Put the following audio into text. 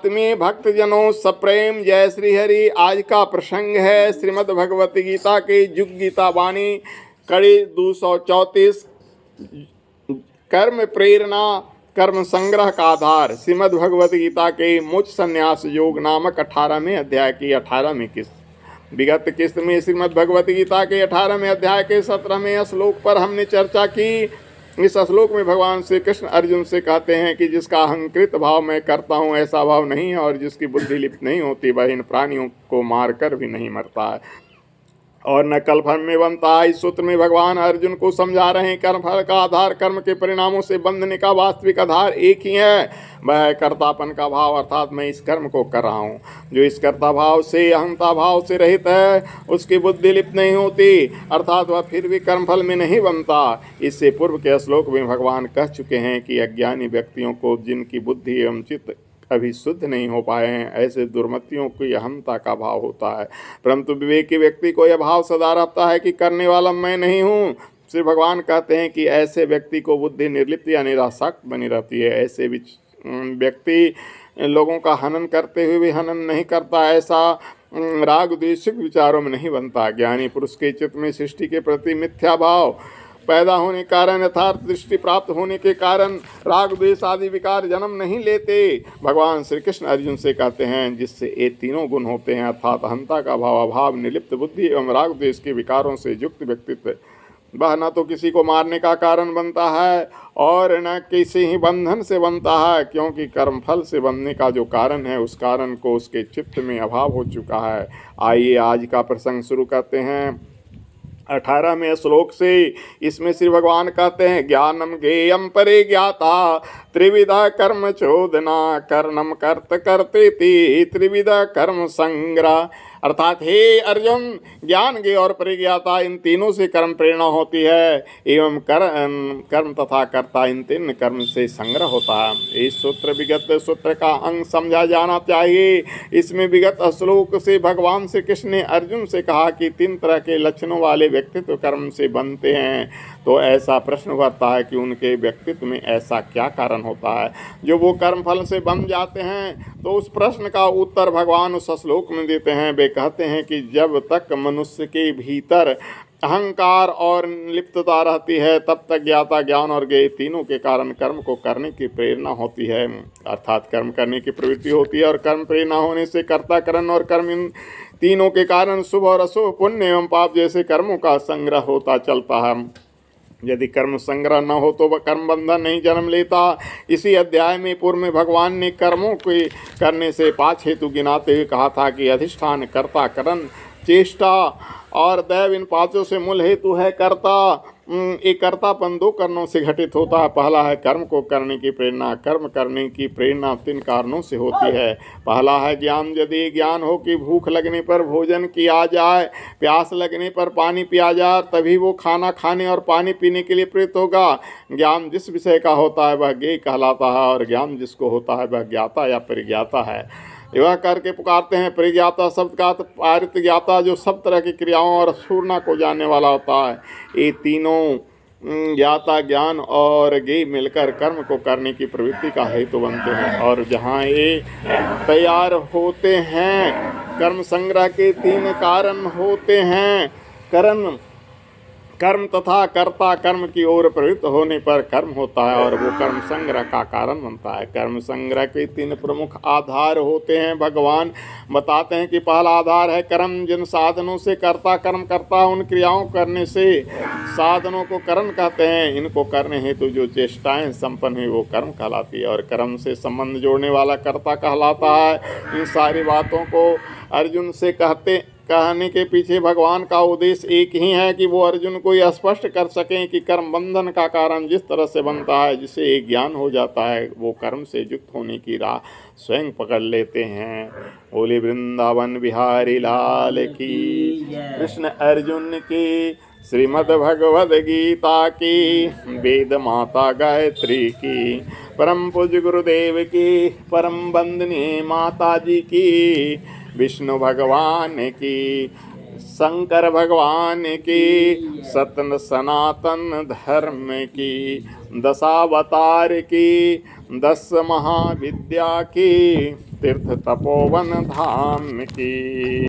आत्मीय भक्त जनों सप्रेम जय श्री हरि। आज का प्रसंग है श्रीमद् भगवत गीता के युग गीता वाणी कड़ी 234 कर्म प्रेरणा कर्म संग्रह का आधार। श्रीमद् भगवत गीता के मोक्ष संन्यास योग नामक 18वें अध्याय की 18वीं किस्त। विगत किस्त में श्रीमद् भगवत गीता के 18वें अध्याय के 17वें श्लोक पर हमने चर्चा की। इस श्लोक में भगवान श्री कृष्ण अर्जुन से कहते हैं कि जिसका अहंकृत भाव मैं करता हूँ ऐसा भाव नहीं है, और जिसकी बुद्धि लिप्त नहीं होती वह इन प्राणियों को मारकर भी नहीं मरता है और न कल फल में बनता है। इस सूत्र में भगवान अर्जुन को समझा रहे हैं कर्म फल का आधार कर्म के परिणामों से बंधने का वास्तविक आधार एक ही है, वह है कर्तापन का भाव, अर्थात मैं इस कर्म को कर रहा हूँ। जो इस कर्ता भाव से अहंता भाव से रहित है उसकी बुद्धि लिप्त नहीं होती, अर्थात वह फिर भी कर्म फल में नहीं बनता। इससे पूर्व के श्लोक में भगवान कह चुके हैं कि अज्ञानी व्यक्तियों को जिनकी बुद्धि एवं चित्त अभी शुद्ध नहीं हो पाए हैं ऐसे दुर्मतियों की अहंता का भाव होता है, परंतु विवेकी व्यक्ति को यह भाव सदा रहता है कि करने वाला मैं नहीं हूँ। श्री भगवान कहते हैं कि ऐसे व्यक्ति को बुद्धि निर्लिप्त या निरासक्त बनी रहती है। ऐसे व्यक्ति लोगों का हनन करते हुए भी हनन नहीं करता, ऐसा राग द्वेषिक विचारों में नहीं बनता। ज्ञानी पुरुष के चित्त में सृष्टि के प्रति मिथ्या भाव पैदा होने के कारण यथार्थ दृष्टि प्राप्त होने के कारण राग द्वेष आदि विकार जन्म नहीं लेते। भगवान श्री कृष्ण अर्जुन से कहते हैं जिससे ये तीनों गुण होते हैं, अर्थात अहंता का भाव, अभाव, निर्लिप्त बुद्धि एवं राग द्वेष के विकारों से युक्त व्यक्तित्व, वह न तो किसी को मारने का कारण बनता है और न किसी ही बंधन से बनता है, क्योंकि कर्म फल से बनने का जो कारण है उस कारण को उसके चित्त में अभाव हो चुका है। आइए आज का प्रसंग शुरू करते हैं 18वें श्लोक से। इसमें श्री भगवान कहते हैं ज्ञानम ज्ञेयम परे ज्ञाता त्रिविधा कर्म चोदना कर्णम कर्त करते त्रिविधा कर्म संग्रह, अर्थात हे अर्जुन ज्ञान ज्ञेय और परिज्ञाता इन तीनों से कर्म प्रेरणा होती है एवं कर्म तथा कर्ता इन तीन कर्म से संग्रह होता है। इस सूत्र विगत सूत्र का अंग समझा जाना चाहिए। इसमें विगत श्लोक से भगवान श्री कृष्ण ने अर्जुन से कहा कि 3 तरह के लक्षणों वाले व्यक्तित्व कर्म से बनते हैं, तो ऐसा प्रश्न उठता है कि उनके व्यक्तित्व में ऐसा क्या कारण होता है जो वो कर्म फल से बन जाते हैं। तो उस प्रश्न का उत्तर भगवान उस श्लोक में देते हैं। वे कहते हैं कि जब तक मनुष्य के भीतर अहंकार और लिप्तता रहती है तब तक ज्ञाता ज्ञान और ज्ञेय तीनों के कारण कर्म को करने की प्रेरणा होती है, अर्थात कर्म करने की प्रवृत्ति होती है। और कर्म प्रेरणा होने से कर्ता करण और कर्म इन तीनों के कारण शुभ और अशुभ पुण्य एवं पाप जैसे कर्मों का संग्रह होता चलता है। यदि कर्म संग्रह न हो तो वह कर्म बंधन नहीं जन्म लेता। इसी अध्याय में पूर्व में भगवान ने कर्मों के करने से 5 हेतु गिनाते हुए कहा था कि अधिष्ठान, कर्ता, करण, चेष्टा और दैव इन 5 से मूल हेतु है कर्ता। एक कर्तापन 2 कारणों से घटित होता है। पहला है कर्म को करने की प्रेरणा। कर्म करने की प्रेरणा 3 कारणों से होती है। पहला है ज्ञान। यदि ज्ञान हो कि भूख लगने पर भोजन किया जाए, प्यास लगने पर पानी पिया जाए, तभी वो खाना खाने और पानी पीने के लिए प्रेरित होगा। ज्ञान जिस विषय का होता है वह ज्ञेय कहलाता है और ज्ञान जिसको होता है वह ज्ञाता या परिज्ञाता है। वह करके पुकारते हैं। परिज्ञाता शब्द का पारित ज्ञाता जो सब तरह की क्रियाओं और सूर्णा को जानने वाला होता है। ये तीनों ज्ञाता, ज्ञान और ज्ञेय मिलकर कर्म को करने की प्रवृत्ति का हेतु बनते हैं। और जहाँ ये तैयार होते हैं कर्म संग्रह के 3 कारण होते हैं। कर्म तथा कर्ता कर्म की ओर प्रवृत्त होने पर कर्म होता है और वो कर्म संग्रह का कारण बनता है। कर्म संग्रह के 3 प्रमुख आधार होते हैं। भगवान बताते हैं कि पहला आधार है कर्म। जिन साधनों से कर्ता कर्म करता है उन क्रियाओं करने से साधनों को कर्म कहते हैं। इनको करने हेतु जो चेष्टाएं संपन्न हुई वो कर्म कहलाती है और कर्म से संबंध जोड़ने वाला कर्ता कहलाता है। इन सारी बातों को अर्जुन से कहने के पीछे भगवान का उद्देश्य एक ही है कि वो अर्जुन को यह स्पष्ट कर सकें कि कर्म बंधन का कारण जिस तरह से बनता है, जिसे एक ज्ञान हो जाता है, वो कर्म से युक्त होने की राह स्वयं पकड़ लेते हैं। बोले वृंदावन बिहारी लाल की, कृष्ण अर्जुन की, श्रीमद् भगवद गीता की, वेद माता गायत्री की, परम पूज्य गुरुदेव की, परम वंदनीय माता जी की, विष्णु भगवान की, शंकर भगवान की, सत्य सनातन धर्म की, 10 अवतार की, 10 महाविद्या की, तीर्थ तपोवन धाम की।